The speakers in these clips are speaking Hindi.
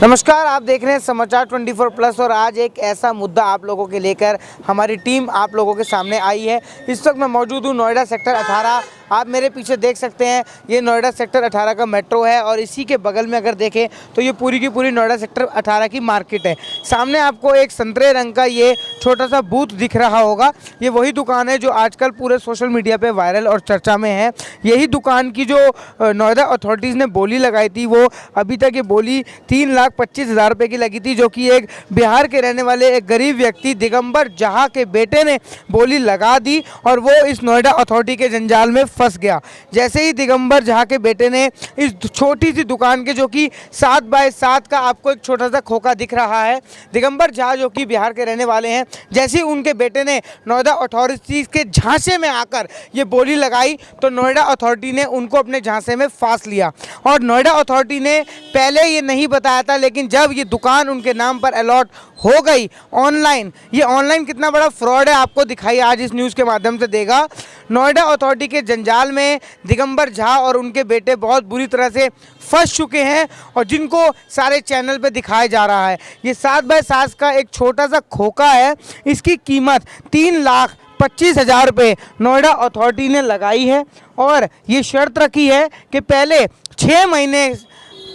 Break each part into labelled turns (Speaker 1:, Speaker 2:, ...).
Speaker 1: नमस्कार, आप देख रहे हैं समाचार 24+ और आज एक ऐसा मुद्दा आप लोगों के लेकर हमारी टीम आप लोगों के सामने आई है। इस वक्त मैं मौजूद हूँ नोएडा सेक्टर 18। आप मेरे पीछे देख सकते हैं, ये नोएडा सेक्टर 18 का मेट्रो है और इसी के बगल में अगर देखें तो ये पूरी की पूरी नोएडा सेक्टर 18 की मार्केट है। सामने आपको एक संतरे रंग का ये छोटा सा बूथ दिख रहा होगा। ये वही दुकान है जो आजकल पूरे सोशल मीडिया पे वायरल और चर्चा में है। यही दुकान की जो नोएडा अथॉरिटीज़ ने बोली लगाई थी, वो अभी तक ये बोली 3,25,000 रुपये की लगी थी, जो कि एक बिहार के रहने वाले एक गरीब व्यक्ति दिगंबर जहाँ के बेटे ने बोली लगा दी और वो इस नोएडा अथॉरिटी के जंजाल में फंस गया। जैसे ही दिगंबर जहाँ के बेटे ने इस छोटी सी दुकान के, जो कि 7 बाय 7 का आपको एक छोटा सा खोखा दिख रहा है, दिगंबर झा जो कि बिहार के रहने वाले हैं, जैसे ही उनके बेटे ने नोएडा अथॉरिटीज़ के झांसे में आकर ये बोली लगाई तो नोएडा अथॉरिटी ने उनको अपने झांसे में फांस लिया। और नोएडा अथॉरिटी ने पहले ये नहीं बताया था, लेकिन जब ये दुकान उनके नाम पर अलॉट हो गई ऑनलाइन, ये ऑनलाइन कितना बड़ा फ्रॉड है आपको दिखाई आज इस न्यूज़ के माध्यम से देगा। नोएडा अथॉरिटी के जंजाल में दिगंबर झा और उनके बेटे बहुत बुरी तरह से फंस चुके हैं और जिनको सारे चैनल पे दिखाया जा रहा है। ये 7 बाय 7 का एक छोटा सा खोखा है, इसकी कीमत 3,25,000 रुपये नोएडा अथॉरिटी ने लगाई है और ये शर्त रखी है कि पहले 6 महीने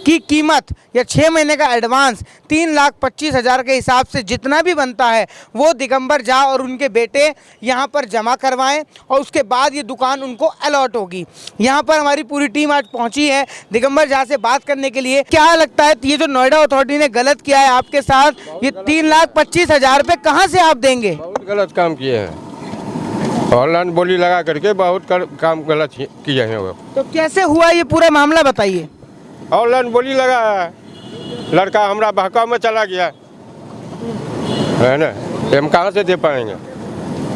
Speaker 1: की कीमत या 6 महीने का एडवांस 3,25,000 के हिसाब से जितना भी बनता है वो दिगंबर झा और उनके बेटे यहाँ पर जमा करवाएं और उसके बाद ये दुकान उनको अलॉट होगी। यहाँ पर हमारी पूरी टीम आज पहुँची है दिगंबर झा से बात करने के लिए। क्या लगता है ये जो नोएडा अथॉरिटी ने गलत किया है आपके साथ, ये 3,25,000 रुपये कहाँ से आप देंगे?
Speaker 2: बहुत गलत काम किए हैं, ऑनलाइन बोली लगा करके बहुत काम गलत किए हैं वो।
Speaker 1: तो कैसे हुआ ये पूरा मामला बताइए।
Speaker 2: ऑनलाइन बोली लगा है, लड़का हमारा बहकाव में चला गया है ना, हम कहाँ से दे पाएंगे?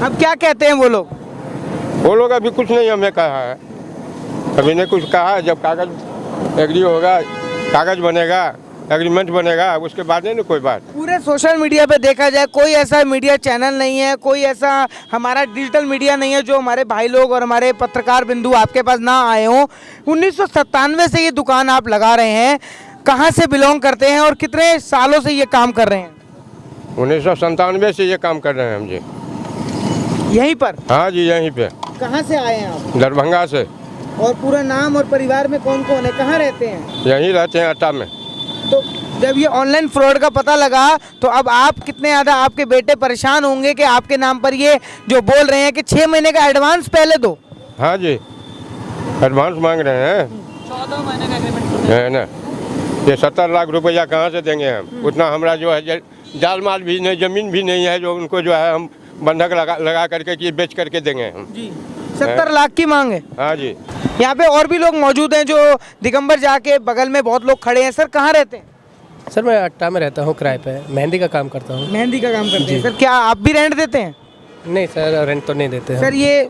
Speaker 1: अब क्या कहते हैं वो लोग?
Speaker 2: वो लोग अभी कुछ नहीं हमें कहा है, अभी नहीं कुछ कहा है। जब कागज एग्री होगा, कागज बनेगा, एग्रीमेंट बनेगा, उसके बाद नहीं ना कोई बात।
Speaker 1: पूरे सोशल मीडिया पे देखा जाए कोई ऐसा मीडिया चैनल नहीं है, कोई ऐसा हमारा डिजिटल मीडिया नहीं है जो हमारे भाई लोग और हमारे पत्रकार बिंदु आपके पास ना आए हों। 1997 से ये दुकान आप लगा रहे हैं, कहाँ से बिलोंग करते हैं और कितने सालों से ये काम कर रहे हैं?
Speaker 2: 1997 से ये काम कर रहे हैं हम जी।
Speaker 1: यहीं पर?
Speaker 2: हाँ जी, यहीं पे।
Speaker 1: कहाँ से आए हैं आप?
Speaker 2: दरभंगा से।
Speaker 1: और पूरा नाम और परिवार में कौन कौन है, कहाँ रहते हैं?
Speaker 2: यहीं रहते हैं, अट्टा में।
Speaker 1: तो जब ये ऑनलाइन फ्रॉड का पता लगा तो अब आप कितने ज़्यादा आपके बेटे परेशान होंगे कि आपके नाम पर ये जो बोल रहे हैं कि 6 महीने का एडवांस पहले दो।
Speaker 2: हाँ जी, एडवांस मांग रहे हैं।
Speaker 1: 14 महीने का एग्रीमेंट
Speaker 2: है ना, ये 70 लाख रुपया कहाँ से देंगे हम? उतना हमारा जो है जाल माल भी नहीं, ज़मीन भी नहीं है जो उनको जो है हम बंधक लगा करके कि बेच करके देंगे हम
Speaker 1: जी। 70 लाख की मांग है।
Speaker 2: हाँ जी।
Speaker 1: यहाँ पे और भी लोग मौजूद हैं जो दिगंबर झा के बगल में बहुत लोग खड़े हैं। सर कहाँ रहते हैं?
Speaker 3: सर मैं अट्टा में रहता हूँ, किराए पे, मेहंदी का काम करता हूँ।
Speaker 1: मेहंदी का काम करते हैं। सर क्या आप भी रेंट देते हैं?
Speaker 3: नहीं सर, रेंट तो नहीं देते हैं।
Speaker 1: सर ये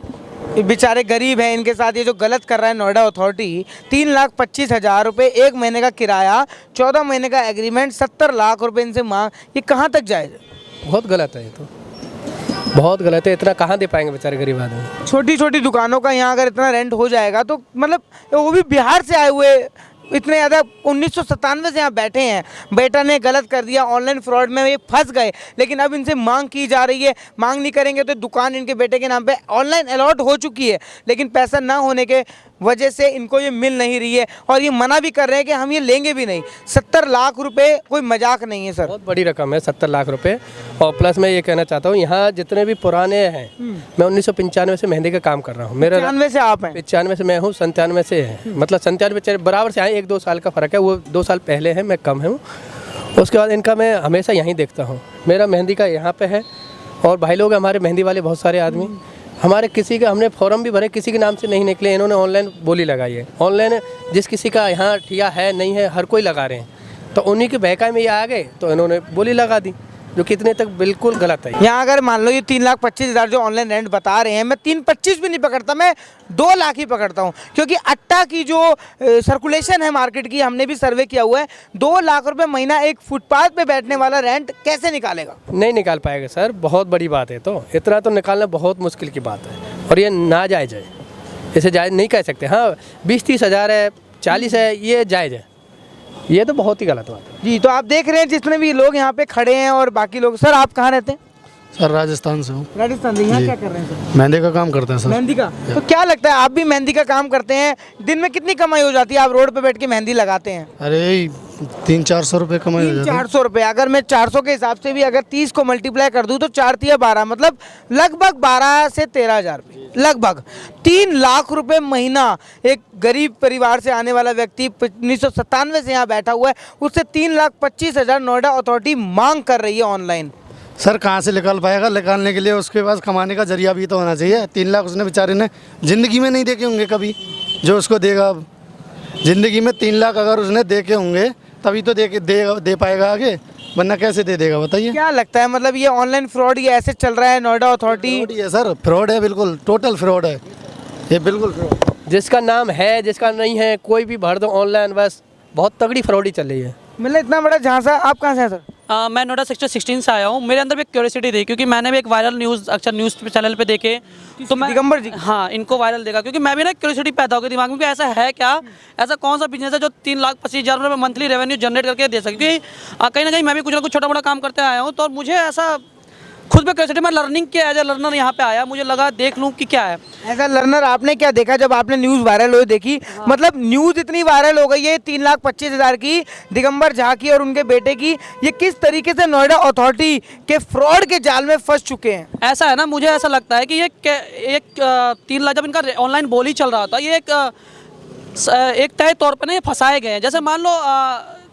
Speaker 1: बेचारे गरीब हैं, इनके साथ ये जो गलत कर रहा है नोएडा अथॉरिटी, 3,25,000 रुपये, 1 महीने का किराया, 14 महीने का एग्रीमेंट, 70 लाख रुपए इनसे मांग, ये कहाँ तक जाएगा?
Speaker 3: बहुत गलत है, ये तो बहुत गलत है। इतना कहाँ दे पाएंगे बेचारे गरीब आदमी?
Speaker 1: छोटी छोटी दुकानों का यहाँ अगर इतना रेंट हो जाएगा तो मतलब वो भी बिहार से आए हुए इतने ज़्यादा 1997 से यहाँ बैठे हैं, बेटा ने गलत कर दिया, ऑनलाइन फ्रॉड में ये फंस गए, लेकिन अब इनसे मांग की जा रही है। मांग नहीं करेंगे तो दुकान इनके बेटे के नाम पे ऑनलाइन अलॉट हो चुकी है, लेकिन पैसा ना होने के वजह से इनको ये मिल नहीं रही है और ये मना भी कर रहे हैं कि हम ये लेंगे भी नहीं। 70 लाख रुपए कोई मजाक नहीं है सर,
Speaker 3: बहुत बड़ी रकम है 70 लाख रुपए। और प्लस मैं ये कहना चाहता हूँ, यहाँ जितने भी पुराने हैं, मैं 1995 से मेहंदी का काम कर रहा हूँ। मेरा
Speaker 1: 95 से आप हैं?
Speaker 3: 95 से मैं हूँ, 97 से है, मतलब 97 बराबर से आए, 1-2 साल का फ़र्क है, वो 2 साल पहले है, मैं कम हूँ। उसके बाद इनका मैं हमेशा यहीं देखता हूँ, मेरा मेहंदी का यहाँ पे है। और भाई लोग हमारे मेहंदी वाले बहुत सारे आदमी, हमारे किसी का हमने फॉर्म भी भरे, किसी के नाम से नहीं निकले, इन्होंने ऑनलाइन बोली लगाई है। ऑनलाइन जिस किसी का यहाँ ठिया है नहीं है, हर कोई लगा रहे हैं, तो उन्हीं के बहकावे में ये आ गए तो इन्होंने बोली लगा दी। जो कितने तक बिल्कुल गलत है।
Speaker 1: यहाँ अगर मान लो ये 3,25,000 जो ऑनलाइन रेंट बता रहे हैं, मैं 3,25 भी नहीं पकड़ता, मैं 2 लाख ही पकड़ता हूँ, क्योंकि अट्टा की जो सर्कुलेशन है मार्केट की, हमने भी सर्वे किया हुआ है, 2 लाख रुपए महीना एक फुटपाथ पे बैठने वाला रेंट कैसे निकालेगा?
Speaker 3: नहीं निकाल पाएगा सर, बहुत बड़ी बात है। तो इतना तो निकालना बहुत मुश्किल की बात है, और ये नाजायज़ है, इसे जायज़ नहीं कह सकते। हाँ 20-30 हज़ार है, 40 है, ये जायज़ है, ये तो बहुत ही गलत बात है।
Speaker 1: जी, तो आप देख रहे हैं जितने भी लोग यहाँ पे खड़े हैं और बाकी लोग। सर आप कहाँ रहते हैं?
Speaker 4: सर राजस्थान से हूँ।
Speaker 1: राजस्थान से। यहाँ क्या कर रहे हैं सर?
Speaker 4: मेहंदी का काम करते हैं सर।
Speaker 1: मेहंदी का? तो क्या लगता है, आप भी मेहंदी का काम करते हैं, दिन में कितनी कमाई हो जाती है? आप रोड पे बैठ के मेहंदी लगाते हैं।
Speaker 4: अरे 300-400 रुपये कमाई हो जाती है।
Speaker 1: 400 रुपये। अगर मैं 400 के हिसाब से भी अगर 30 को मल्टीप्लाई कर दूं तो 4 तिया 12, मतलब लगभग 12 से 13,000 रुपये, लगभग 3 लाख रुपए महीना। एक गरीब परिवार से आने वाला व्यक्ति 1997 से यहाँ बैठा हुआ है, उससे 3,25,000 नोएडा अथॉरिटी मांग कर रही है ऑनलाइन।
Speaker 4: सर कहाँ से निकाल पाएगा? निकालने के लिए उसके पास कमाने का जरिया भी तो होना चाहिए। 3 लाख उसने बेचारे ने ज़िंदगी में नहीं देखे होंगे कभी, जो उसको देगा अब ज़िंदगी में 3 लाख अगर उसने देखे होंगे तभी तो दे पाएगा आगे, वरना कैसे दे देगा बताइए?
Speaker 1: क्या लगता है, मतलब ये ऑनलाइन फ्रॉड ये ऐसे चल रहा है नोएडा अथॉरिटी?
Speaker 4: फ्रॉड ही है सर, फ्रॉड है, बिल्कुल टोटल फ्रॉड है ये, बिल्कुल फ्रॉड।
Speaker 3: जिसका नाम है, जिसका नहीं है, कोई भी भर दो ऑनलाइन, बस बहुत तगड़ी फ्रॉडी चल रही है।
Speaker 1: मतलब इतना बड़ा झांसा। आप कहाँ से हैं सर?
Speaker 5: मैं नोएडा सेक्टर 16 से आया हूँ। मेरे अंदर भी एक क्यूरियोसिटी थी, क्योंकि मैंने भी एक वायरल न्यूज़ अक्सर न्यूज़ चैनल पे देखे, तो मैं
Speaker 1: दिगंबर जी?
Speaker 5: हाँ, इनको वायरल देखा, क्योंकि मैं भी ना क्यूरियोसिटी पैदा हो गई दिमाग में कि ऐसा है क्या, ऐसा कौन सा बिजनेस है जो 3,25,000 रुपये मंथली रेवेन्यू जनरेट करके दे सके। क्योंकि कहीं ना कहीं मैं भी कुछ ना कुछ छोटा मोटा काम करते आया हूँ, तो मुझे ऐसा खुद पे क्यूरियोसिटी, मैं लर्निंग के एज ए लर्नर यहाँ पे आया, मुझे लगा देख लूँ कि क्या है।
Speaker 1: ऐसा लर्नर आपने क्या देखा जब आपने न्यूज़ वायरल हुई देखी? मतलब न्यूज़ इतनी वायरल हो गई है 3,25,000 की, दिगंबर झा की और उनके बेटे की, ये किस तरीके से नोएडा अथॉरिटी के फ्रॉड के जाल में फंस चुके हैं?
Speaker 5: ऐसा है ना, मुझे ऐसा लगता है कि ये एक 3 लाख, जब इनका ऑनलाइन बोली चल रहा था, ये एक तय तौर पर ना ये फंसाए गए हैं। जैसे मान लो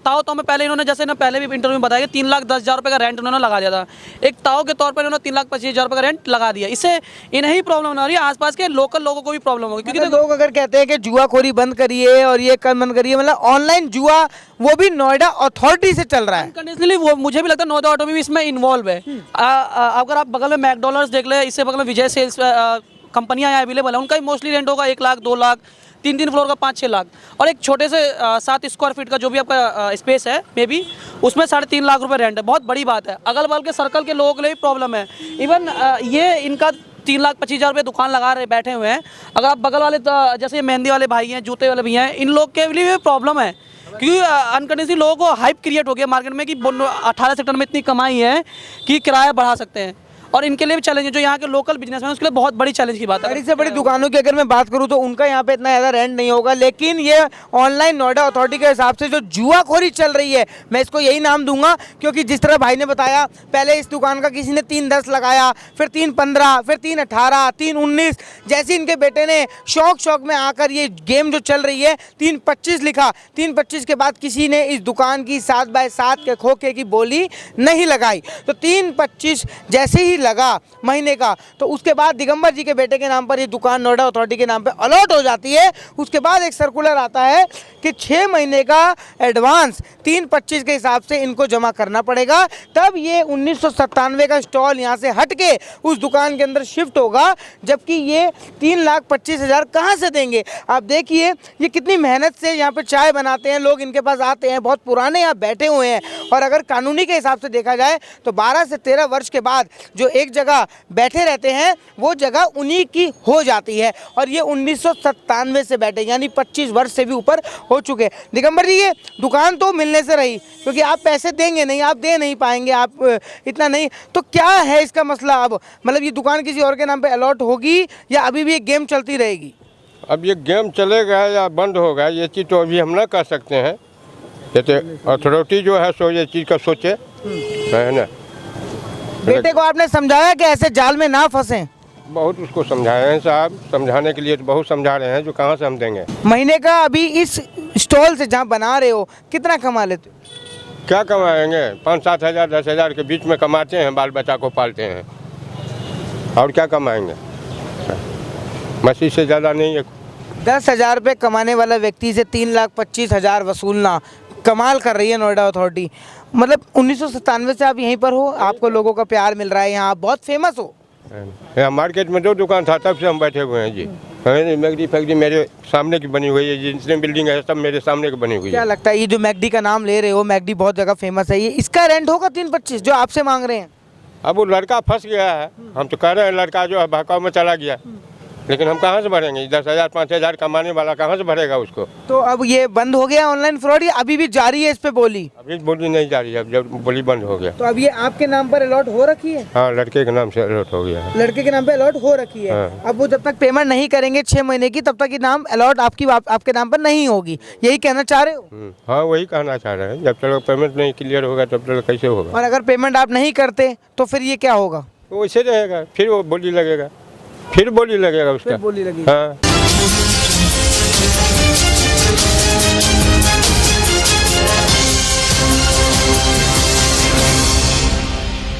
Speaker 5: ताओ में पहले इन्होंने, जैसे ना पहले भी इंटरव्यू में बताया कि 3,10,000 रुपये का रेंट उन्होंने लगा दिया था, एक ताओ के तौर पर इन्होंने 3,25,000 रुपये का रेंट लगा दिया। इससे इन्हें ही प्रॉब्लम ना हो रही है, आसपास के लोकल लोगों को भी प्रॉब्लम होगी। क्योंकि
Speaker 1: लोग अगर कहते हैं कि जुआखोरी बंद करिए और ये कर बंद करिए, मतलब ऑनलाइन जुआ वो भी नोएडा अथॉरिटी से चल रहा है
Speaker 5: कंडीशनली, वो मुझे भी लगता है नोएडा ऑटो भी इसमें इन्वॉल्व है। अगर आप बगल में मैकडोनल्ड्स देख ले, इससे बगल में विजय सेल्स कंपनियाँ यहाँ अवेलेबल है, उनका ही मोस्टली रेंट होगा 1 लाख, 2 लाख, 3 फ्लोर का 5-6 लाख, और एक छोटे से 7 स्क्वायर फीट का जो भी आपका स्पेस है मे बी, उसमें 3.5 लाख रुपए रेंट है। बहुत बड़ी बात है, अगल बगल के सर्कल के लोगों के लिए भी प्रॉब्लम है। इवन ये इनका 3,25,000 रुपये दुकान लगा रहे बैठे हुए हैं। अगर आप बगल वाले जैसे ये मेहंदी वाले भाई हैं, जूते वाले भैया हैं, इन लोग के लिए भी प्रॉब्लम है, क्योंकि अनकंडीशनली लोगों को हाइप क्रिएट हो गया मार्केट में कि 18 सेक्टर में इतनी कमाई है कि किराया बढ़ा सकते हैं, और इनके लिए भी चैलेंज है, जो यहाँ के लोकल बिजनेस है उसके लिए बहुत बड़ी चैलेंज की बात है।
Speaker 1: बड़ी से बड़ी दुकानों की अगर मैं बात करूँ तो उनका यहाँ पे इतना ज़्यादा रेंट नहीं होगा, लेकिन ये ऑनलाइन नोएडा अथॉरिटी के हिसाब से जो जुआखोरी चल रही है, मैं इसको यही नाम दूंगा, क्योंकि जिस तरह भाई ने बताया, पहले इस दुकान का किसी ने 3,10 लगाया, फिर 3,15, फिर 3,18, 3,19, जैसे इनके बेटे ने शौक में आकर ये गेम जो चल रही है 3,25 लिखा, 3,25 के बाद किसी ने इस दुकान की 7x7 के खोखे की बोली नहीं लगाई, तो 3,25 जैसे ही लगा महीने का, तो उसके बाद दिगंबर जी के बेटे के नाम पर ये दुकान नोएडा अथॉरिटी के नाम पे अलॉट हो जाती है। उसके बाद एक सर्कुलर आता है कि 6 महीने का एडवांस 3,25 के हिसाब से इनको जमा करना पड़ेगा, तब ये 1997 का स्टॉल यहाँ से हट के उस दुकान के अंदर शिफ्ट होगा, जबकि ये 3,25,000 कहाँ से देंगे? आप देखिए ये कितनी मेहनत से यहाँ पे चाय बनाते हैं, लोग इनके पास आते हैं, बहुत पुराने यहाँ बैठे हुए हैं, और अगर कानूनी के हिसाब से देखा जाए तो 12 से 13 वर्ष के बाद जो एक जगह बैठे रहते हैं वो जगह उन्हीं की हो जाती है, और ये 1997 से बैठे, यानी 25 वर्ष से भी ऊपर हो चुके। दिगंबर जी, ये दुकान तो मिलने से रही, क्योंकि आप पैसे देंगे नहीं, आप दे नहीं पाएंगे, आप इतना नहीं, तो क्या है इसका मसला अब? मतलब ये दुकान किसी और के नाम पे अलॉट होगी या अभी भी ये गेम चलती रहेगी?
Speaker 2: अब ये गेम चलेगा या बंद होगा, ये चीज़ तो अभी हम ना कह सकते हैं। ये तो अथॉरिटी जो है सो ये चीज़ का सोचे, है ना।
Speaker 1: बेटे को आपने समझाया कि ऐसे जाल में ना फंसें?
Speaker 2: बहुत उसको समझाए हैं साहब, समझाने के लिए तो बहुत समझा रहे हैं, जो कहाँ से हम देंगे।
Speaker 1: महीने का अभी इस स्टॉल से जहाँ बना रहे हो कितना कमा लेते हो?
Speaker 2: क्या कमाएंगे? 5-7 हज़ार 10 हज़ार के बीच में कमाते हैं, बाल बच्चा को पालते हैं, और क्या कमाएंगे? मसीह से ज़्यादा नहीं है।
Speaker 1: 10,000 रुपये कमाने वाला व्यक्ति से 3,25,000 वसूलना कमाल कर रही है नोएडा अथॉरिटी। मतलब 1997 से आप यहीं पर हो, आपको लोगों का प्यार मिल रहा है, यहाँ आप बहुत फेमस हो।
Speaker 2: यहाँ मार्केट में 2 दुकान था, तब से हम बैठे हुए हैं जी। मैगडी फैक्ट्री मेरे सामने की बनी हुई है, जितने बिल्डिंग है सब मेरे सामने की बनी हुई
Speaker 1: क्या
Speaker 2: है।
Speaker 1: लगता है ये जो मैगडी का नाम ले रहे हो, मैगडी बहुत जगह फेमस है, ये इसका रेंट होगा 325 जो आपसे मांग रहे हैं?
Speaker 2: अब वो लड़का फंस गया है, हम तो कह रहे हैं लड़का जो है बहकाव में चला गया, लेकिन हम कहाँ से भरेंगे? 10,000 5,000 कमाने वाला कहाँ से भरेगा उसको?
Speaker 1: तो अब ये बंद हो गया ऑनलाइन फ्रॉड या अभी भी जारी है इस पे बोली?
Speaker 2: अभी बोली नहीं जा रही है, अब जब बोली बंद हो गया।
Speaker 1: तो अब ये आपके नाम पर अलॉट हो रखी है?
Speaker 2: हाँ, लड़के के नाम से अलॉट हो गया है।
Speaker 1: लड़के के नाम पे अलॉट हो रखी है।
Speaker 2: हाँ।
Speaker 1: अब वो जब तक पेमेंट नहीं करेंगे 6 महीने की, तब तक ये नाम अलॉट आपके नाम पर नहीं होगी, यही कहना चाह रहे हो?
Speaker 2: हाँ, वही कहना चाह रहे हैं, जब तक पेमेंट नहीं क्लियर होगा तब तक कैसे होगा?
Speaker 1: और अगर पेमेंट आप नहीं करते तो फिर ये क्या होगा?
Speaker 2: वो वैसे रहेगा, फिर वो बोली लगेगा, फिर बोली लगेगा उसका।
Speaker 1: फिर बोली लगेगी।
Speaker 2: हाँ।